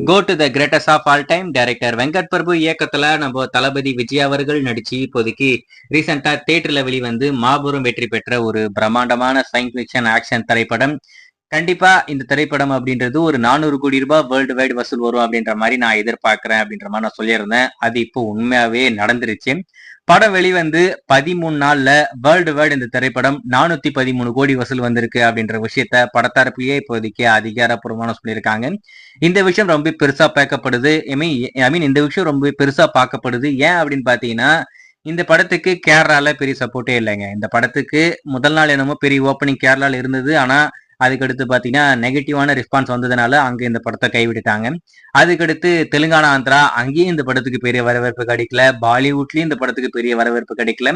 Go to the greatest of all time director Venkat Prabhu இயக்கத்துல நம்ம தளபதி விஜய் அவர்கள் நடிச்சு இப்போதைக்கு ரீசெண்டா தியேட்டர்ல வெளிவந்து மாபெரும் வெற்றி பெற்ற ஒரு பிரம்மாண்டமான சயின்ஸ் ஃபிக்ஷன் ஆக்ஷன் திரைப்படம். கண்டிப்பா இந்த திரைப்படம் அப்படின்றது ஒரு 400 கோடி ரூபாய் வேர்ல்டு வைடு வசூல் வரும் அப்படின்ற மாதிரி நான் எதிர்பார்க்கிறேன் அப்படின்ற மாதிரி நான் சொல்லியிருந்தேன். அது இப்போ உண்மையாவே நடந்துருச்சு. படம் வெளிவந்து 13 நாள்ல வேர்ல்டு வைடு இந்த திரைப்படம் 413 கோடி வசூல் வந்திருக்கு அப்படின்ற விஷயத்த படத்தரப்பிலேயே இப்போதைக்கு அதிகாரப்பூர்வமான சொல்லியிருக்காங்க. இந்த விஷயம் ரொம்ப பெருசா பார்க்கப்படுது. இந்த விஷயம் ரொம்ப பெருசா பார்க்கப்படுது. ஏன் அப்படின்னு பாத்தீங்கன்னா, இந்த படத்துக்கு கேரளால பெரிய சப்போர்ட்டே இல்லைங்க. இந்த படத்துக்கு முதல் நாள் என்னமோ பெரிய ஓப்பனிங் கேரளால இருந்தது. ஆனா அதுக்கடுத்து பாத்தீங்கன்னா நெகட்டிவான ரெஸ்பான்ஸ் வந்ததுனால அங்க இந்த படத்தை கைவிட்டுட்டாங்க. அதுக்கடுத்து தெலுங்கானா, ஆந்திரா அங்கேயும் இந்த படத்துக்கு பெரிய வரவேற்பு கிடைக்கல. பாலிவுட்லயும் இந்த படத்துக்கு பெரிய வரவேற்பு கிடைக்கல.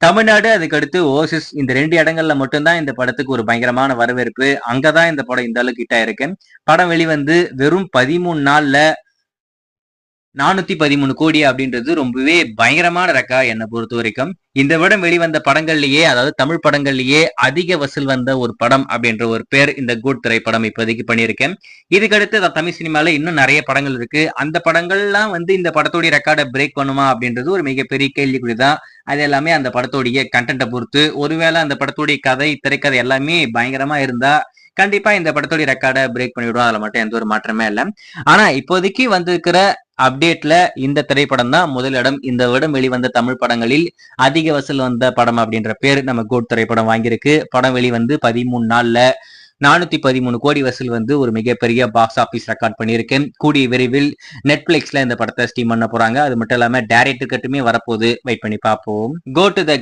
தமிழ்நாடு அதுக்கடுத்து ஓசிஸ் இந்த 2 இடங்கள்ல மட்டும்தான் இந்த படத்துக்கு ஒரு பயங்கரமான வரவேற்பு. அங்கதான் இந்த படம் இந்த அளவுக்கு ஹிட் ஆயிருக்கு. படம் வெளிவந்து வெறும் 13 நாள்ல 413 கோடி அப்படின்றது ரொம்பவே பயங்கரமான ரெக்கார்ட் என்னை பொறுத்த வரைக்கும். இந்த படம் வெளிவந்த படங்கள்லயே, அதாவது தமிழ் படங்கள்லயே அதிக வசூல் வந்த ஒரு படம் அப்படின்ற ஒரு பேர் இந்த குட் திரைப்படம் இப்போதைக்கு பண்ணியிருக்கேன். இதுக்கடுத்து தமிழ் சினிமால இன்னும் நிறைய படங்கள் இருக்கு. அந்த படங்கள்லாம் இந்த படத்தோடைய ரெக்கார்டை பிரேக் பண்ணுமா அப்படின்றது ஒரு மிகப்பெரிய கேள்விக்குறிதான். அது எல்லாமே அந்த படத்தோடைய கண்டென்ட்டை பொறுத்து. ஒருவேளை அந்த படத்தோடைய கதை, திரைக்கதை எல்லாமே பயங்கரமா இருந்தா கண்டிப்பா இந்த படத்தோடைய ரெக்கார்டை பிரேக் பண்ணிவிடும். அதுல மட்டும் எந்த ஒரு மாற்றமே இல்லை. ஆனா இப்போதைக்கு வந்திருக்கிற அப்டேட்ல இந்த திரைப்படம் தான் முதலிடம். இந்த வருடம் வெளிவந்த தமிழ் படங்களில் அதிக வசூல் வந்த படம் அப்படின்ற பேர் நம்ம கோட் திரைப்படம் வாங்கியிருக்கு. படம் வெளிவந்து 13 நாள்ல 413 கோடி வசூல் ஒரு மிகப்பெரிய பாக்ஸ் ஆபீஸ் ரெக்கார்ட் பண்ணியிருக்கு. கூடிய விரைவில் நெட்ஃபிளிக்ஸ்ல இந்த படத்தை ஸ்ட்ரீம் பண்ண போறாங்க. அது மட்டும் இல்லாம டைரக்டர் கட்டுமே வரப்போகுது. வெயிட் பண்ணி பார்ப்போம். கோ டு த